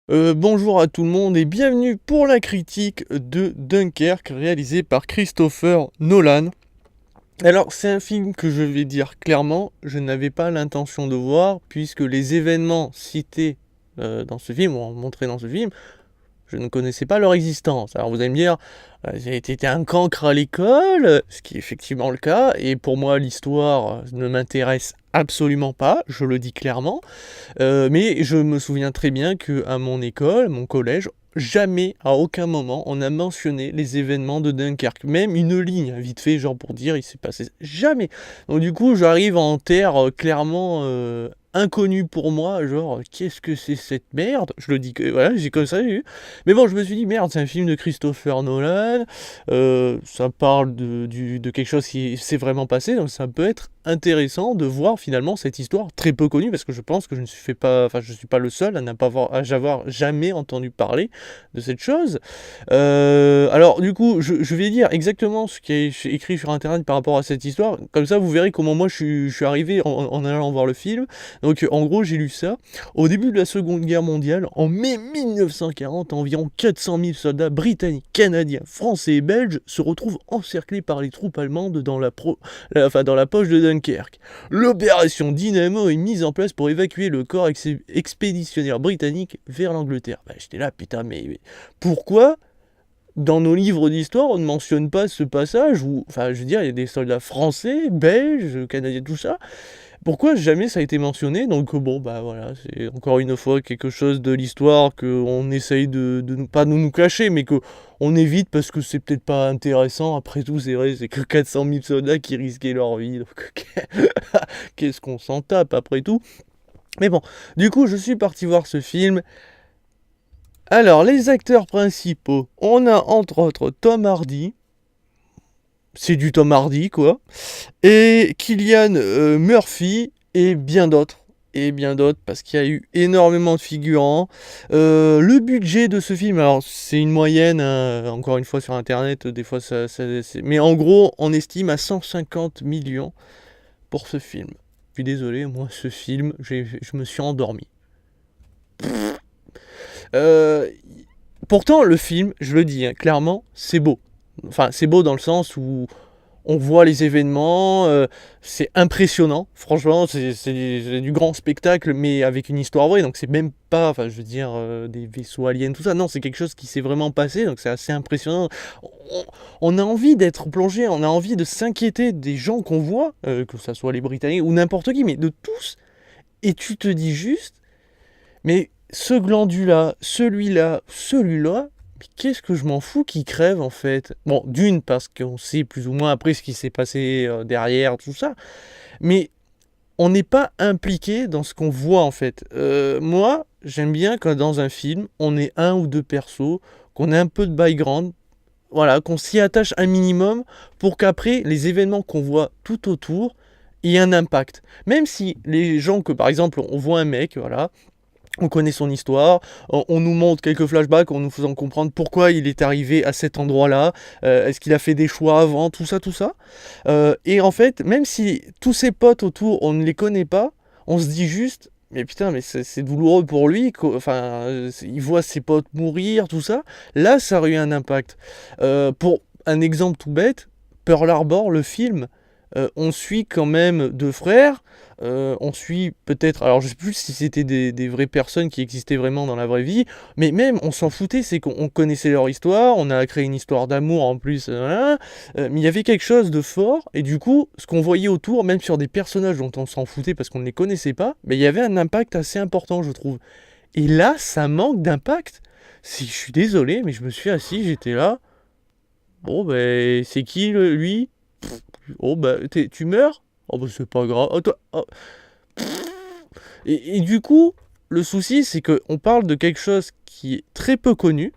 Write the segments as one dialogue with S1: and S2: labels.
S1: Bonjour à tout le monde et bienvenue pour la critique de Dunkerque réalisée par Christopher Nolan. Alors c'est un film que je vais dire clairement, je n'avais pas l'intention de voir puisque les événements cités dans ce film, ou montrés dans ce film, je ne connaissais pas leur existence. Alors vous allez me dire, j'ai été un cancre à l'école, ce qui est effectivement le cas, et pour moi l'histoire ne m'intéresse absolument pas, je le dis clairement. Mais je me souviens très bien qu'à mon école, mon collège, jamais, à aucun moment, on a mentionné les événements de Dunkerque. Même une ligne, vite fait, genre pour dire, il s'est passé jamais. Donc du coup, j'arrive en terre clairement inconnue pour moi, genre, qu'est-ce que c'est cette merde? Je le dis que, voilà, j'ai comme ça, j'ai eu. Mais bon, je me suis dit, merde, c'est un film de Christopher Nolan, ça parle de quelque chose qui s'est vraiment passé, donc ça peut être intéressant de voir finalement cette histoire très peu connue, parce que je pense que je suis pas le seul à n'avoir jamais entendu parler de cette chose. Alors du coup, je vais dire exactement ce qui est écrit sur internet par rapport à cette histoire, comme ça vous verrez comment moi je suis arrivé en allant voir le film. Donc en gros j'ai lu ça. Au début de la Seconde Guerre mondiale, en mai 1940, environ 400 000 soldats britanniques, canadiens, français et belges se retrouvent encerclés par les troupes allemandes dans dans la poche de Dunkerque. L'opération Dynamo est mise en place pour évacuer le corps expéditionnaire britannique vers l'Angleterre. Bah, j'étais là, putain, mais pourquoi dans nos livres d'histoire on ne mentionne pas ce passage où, enfin, je veux dire, il y a des soldats français, belges, canadiens, tout ça. Pourquoi jamais ça a été mentionné? Donc bon, bah voilà, c'est encore une fois quelque chose de l'histoire qu'on essaye pas de nous cacher, mais qu'on évite parce que c'est peut-être pas intéressant. Après tout, c'est vrai, c'est que 400 000 soldats qui risquaient leur vie, donc qu'est-ce qu'on s'en tape après tout? Mais bon, du coup, je suis parti voir ce film. Alors, les acteurs principaux, on a entre autres Tom Hardy, c'est du Tom Hardy quoi, et Cillian Murphy et bien d'autres. Et bien d'autres, parce qu'il y a eu énormément de figurants. Le budget de ce film, alors c'est une moyenne, encore une fois sur internet, des fois mais en gros, on estime à 150 millions pour ce film. Je suis désolé, moi ce film, je me suis endormi. Euh, Pourtant, le film, je le dis hein, clairement, c'est beau. Enfin, c'est beau dans le sens où on voit les événements, c'est impressionnant, franchement, c'est du grand spectacle, mais avec une histoire vraie, donc c'est même pas, enfin je veux dire, des vaisseaux aliens, tout ça, non, c'est quelque chose qui s'est vraiment passé, donc c'est assez impressionnant. On, on a envie d'être plongé, on a envie de s'inquiéter des gens qu'on voit, que ce soit les Britanniques ou n'importe qui, mais de tous, et tu te dis juste, mais ce glandu-là, celui-là, celui-là, mais qu'est-ce que je m'en fous qu'il crève en fait? Bon, d'une, parce qu'on sait plus ou moins après ce qui s'est passé derrière, tout ça, mais on n'est pas impliqué dans ce qu'on voit en fait. Moi, j'aime bien quand dans un film, on ait un ou deux persos, qu'on ait un peu de background, voilà, qu'on s'y attache un minimum pour qu'après, les événements qu'on voit tout autour aient un impact. Même si les gens que, par exemple, on voit un mec, voilà, on connaît son histoire, on nous montre quelques flashbacks en nous faisant comprendre pourquoi il est arrivé à cet endroit-là, est-ce qu'il a fait des choix avant, tout ça, tout ça. Et en fait, même si tous ses potes autour, on ne les connaît pas, on se dit juste, mais putain, mais c'est douloureux pour lui, enfin, il voit ses potes mourir, tout ça. Là, ça aurait eu un impact. Pour un exemple tout bête, Pearl Harbor, le film, on suit quand même deux frères. On suit peut-être, alors je sais plus si c'était des vraies personnes qui existaient vraiment dans la vraie vie, mais même on s'en foutait, c'est qu'on connaissait leur histoire, on a créé une histoire d'amour en plus, voilà. Mais il y avait quelque chose de fort, et du coup, ce qu'on voyait autour, même sur des personnages dont on s'en foutait parce qu'on ne les connaissait pas, mais il y avait un impact assez important, je trouve. Et là, ça manque d'impact. Si je suis désolé, mais je me suis assis, j'étais là. Bon, ben, c'est qui lui? Oh, bah, tu meurs? Oh, bah, c'est pas grave. Oh, toi, oh. Et du coup, le souci, c'est qu'on parle de quelque chose qui est très peu connu.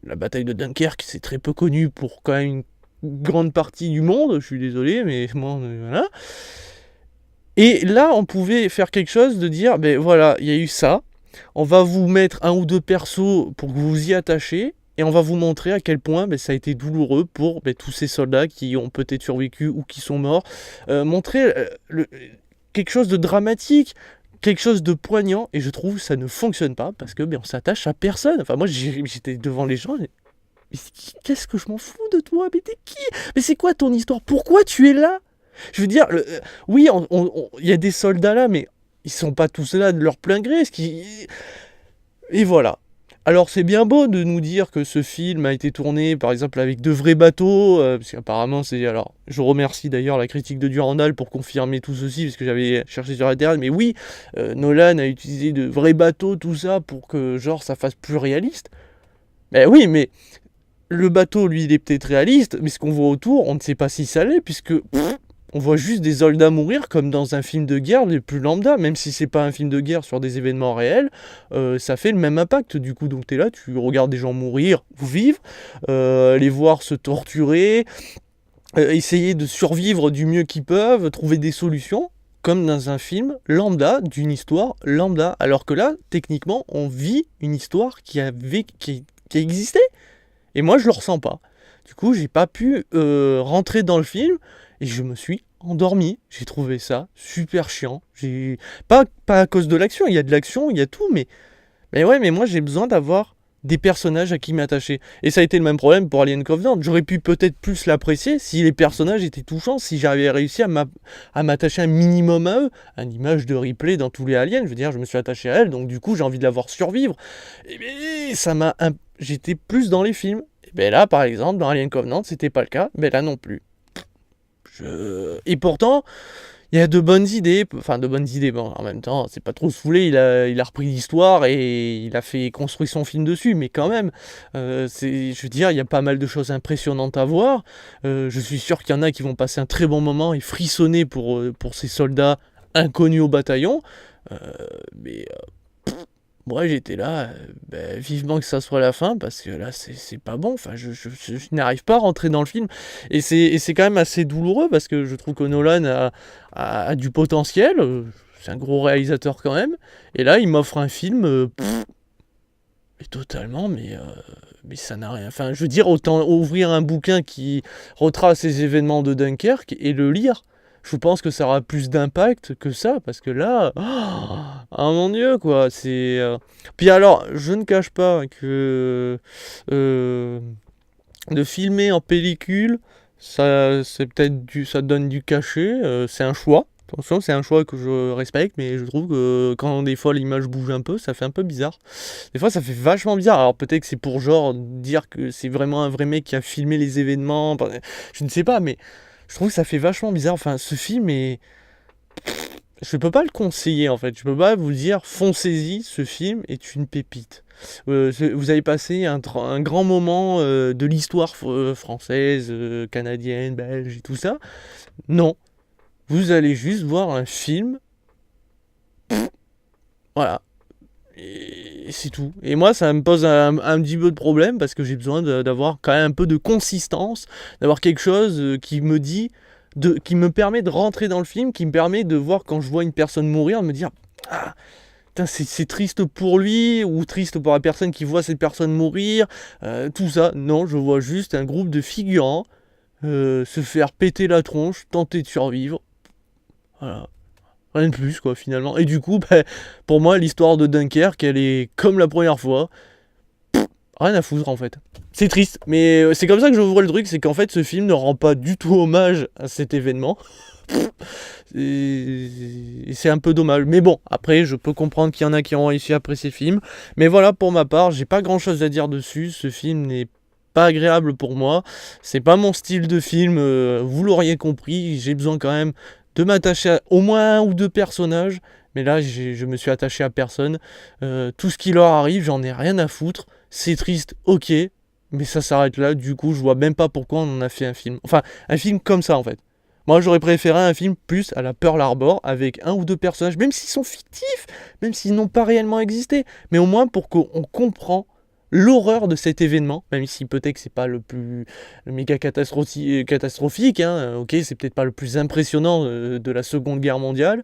S1: La bataille de Dunkerque, c'est très peu connu pour quand même une grande partie du monde. Je suis désolé, mais moi, voilà. Et là, on pouvait faire quelque chose de dire, ben voilà, il y a eu ça. On va vous mettre un ou deux persos pour que vous vous y attachiez. Et on va vous montrer à quel point ça a été douloureux pour tous ces soldats qui ont peut-être survécu ou qui sont morts. Montrer quelque chose de dramatique, quelque chose de poignant, et je trouve que ça ne fonctionne pas, parce que on s'attache à personne. Enfin, moi, j'étais devant les gens, mais qu'est-ce que je m'en fous de toi? Mais t'es qui? Mais c'est quoi ton histoire? Pourquoi tu es là? Je veux dire, oui, il y a des soldats là, mais ils sont pas tous là de leur plein gré. Et voilà. Alors c'est bien beau de nous dire que ce film a été tourné par exemple avec de vrais bateaux, parce qu'apparemment c'est... Alors je remercie d'ailleurs la critique de Durandal pour confirmer tout ceci, parce que j'avais cherché sur internet, mais oui, Nolan a utilisé de vrais bateaux, tout ça, pour que genre ça fasse plus réaliste. Mais oui, mais le bateau lui il est peut-être réaliste, mais ce qu'on voit autour, on ne sait pas si ça l'est, puisque... on voit juste des soldats mourir comme dans un film de guerre les plus lambda, même si c'est pas un film de guerre sur des événements réels, ça fait le même impact du coup. Donc t'es là, tu regardes des gens mourir ou vivre, les voir se torturer, essayer de survivre du mieux qu'ils peuvent, trouver des solutions, comme dans un film lambda, d'une histoire lambda. Alors que là, techniquement, on vit une histoire qui a existé. Et moi, je le ressens pas. Du coup, j'ai pas pu rentrer dans le film. Et je me suis endormi. J'ai trouvé ça super chiant. Pas à cause de l'action, il y a de l'action, il y a tout, mais ouais, mais moi j'ai besoin d'avoir des personnages à qui m'attacher. Et ça a été le même problème pour Alien Covenant. J'aurais pu peut-être plus l'apprécier si les personnages étaient touchants, si j'avais réussi à m'attacher un minimum à eux. Une image de Ripley dans tous les Aliens, je veux dire, je me suis attaché à elle, donc du coup j'ai envie de la voir survivre. Et bien, j'étais plus dans les films. Et bien là, par exemple, dans Alien Covenant, c'était pas le cas, mais là non plus. Et pourtant, il y a de bonnes idées, bon, en même temps, c'est pas trop saoulé, il a repris l'histoire et il a fait construire son film dessus, mais quand même, je veux dire, il y a pas mal de choses impressionnantes à voir, je suis sûr qu'il y en a qui vont passer un très bon moment et frissonner pour ces soldats inconnus au bataillon, mais moi j'étais là, vivement que ça soit la fin, parce que là c'est pas bon, enfin je n'arrive pas à rentrer dans le film, et c'est quand même assez douloureux, parce que je trouve que Nolan a du potentiel, c'est un gros réalisateur quand même, et là il m'offre un film, mais totalement, mais ça n'a rien, enfin je veux dire, autant ouvrir un bouquin qui retrace les événements de Dunkerque et le lire. Je pense que ça aura plus d'impact que ça, parce que là, oh mon dieu, quoi, c'est... Puis alors, je ne cache pas que de filmer en pellicule, ça donne du cachet, c'est un choix. Attention, c'est un choix que je respecte, mais je trouve que quand des fois l'image bouge un peu, ça fait un peu bizarre. Des fois, ça fait vachement bizarre. Alors peut-être que c'est pour genre dire que c'est vraiment un vrai mec qui a filmé les événements, je ne sais pas, mais... je trouve que ça fait vachement bizarre. Enfin, ce film est... je peux pas le conseiller, en fait. Je peux pas vous dire, foncez-y, ce film est une pépite. Vous avez passé un grand moment de l'histoire française, canadienne, belge et tout ça. Non. Vous allez juste voir un film. Voilà. Et c'est tout. Et moi, ça me pose un petit peu de problème, parce que j'ai besoin d'avoir quand même un peu de consistance, d'avoir quelque chose qui me permet de rentrer dans le film, qui me permet de voir, quand je vois une personne mourir, de me dire ah, putain, c'est triste pour lui, ou triste pour la personne qui voit cette personne mourir, tout ça. Non, je vois juste un groupe de figurants se faire péter la tronche, tenter de survivre. Voilà. Rien de plus, quoi, finalement. Et du coup, pour moi, l'histoire de Dunkerque, elle est comme la première fois. Rien à foutre, en fait. C'est triste, mais c'est comme ça que je vois le truc, c'est qu'en fait, ce film ne rend pas du tout hommage à cet événement. Et c'est un peu dommage. Mais bon, après, je peux comprendre qu'il y en a qui ont réussi à apprécier ce film. Mais voilà, pour ma part, j'ai pas grand-chose à dire dessus. Ce film n'est pas agréable pour moi. C'est pas mon style de film, vous l'auriez compris. J'ai besoin quand même de m'attacher à au moins un ou deux personnages, mais là je me suis attaché à personne. Tout ce qui leur arrive, j'en ai rien à foutre. C'est triste, ok, mais ça s'arrête là. Du coup, je vois même pas pourquoi on en a fait un film. Enfin, un film comme ça, en fait. Moi, j'aurais préféré un film plus à la Pearl Harbor, avec un ou deux personnages, même s'ils sont fictifs, même s'ils n'ont pas réellement existé, mais au moins pour qu'on comprend l'horreur de cet événement, même si peut-être que c'est pas le méga catastrophique, hein, ok, c'est peut-être pas le plus impressionnant de la Seconde Guerre mondiale,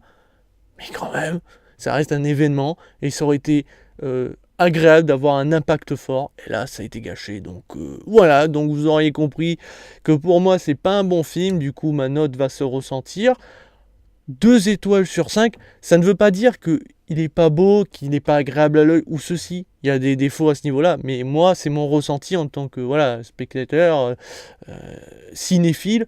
S1: mais quand même, ça reste un événement, et ça aurait été agréable d'avoir un impact fort, et là ça a été gâché, donc voilà, donc vous auriez compris que pour moi c'est pas un bon film, du coup ma note va se ressentir. 2 étoiles sur 5. Ça ne veut pas dire qu'il n'est pas beau, qu'il n'est pas agréable à l'œil ou ceci. Il y a des défauts à ce niveau-là, mais moi, c'est mon ressenti en tant que voilà, spectateur, cinéphile.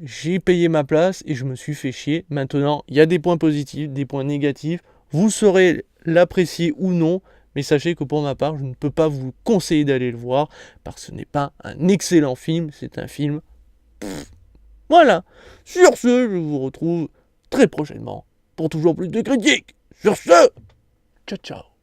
S1: J'ai payé ma place et je me suis fait chier. Maintenant, il y a des points positifs, des points négatifs. Vous saurez l'apprécier ou non, mais sachez que pour ma part, je ne peux pas vous conseiller d'aller le voir, parce que ce n'est pas un excellent film, c'est un film... Voilà. Sur ce, je vous retrouve très prochainement pour toujours plus de critiques. Sur ce, ciao ciao.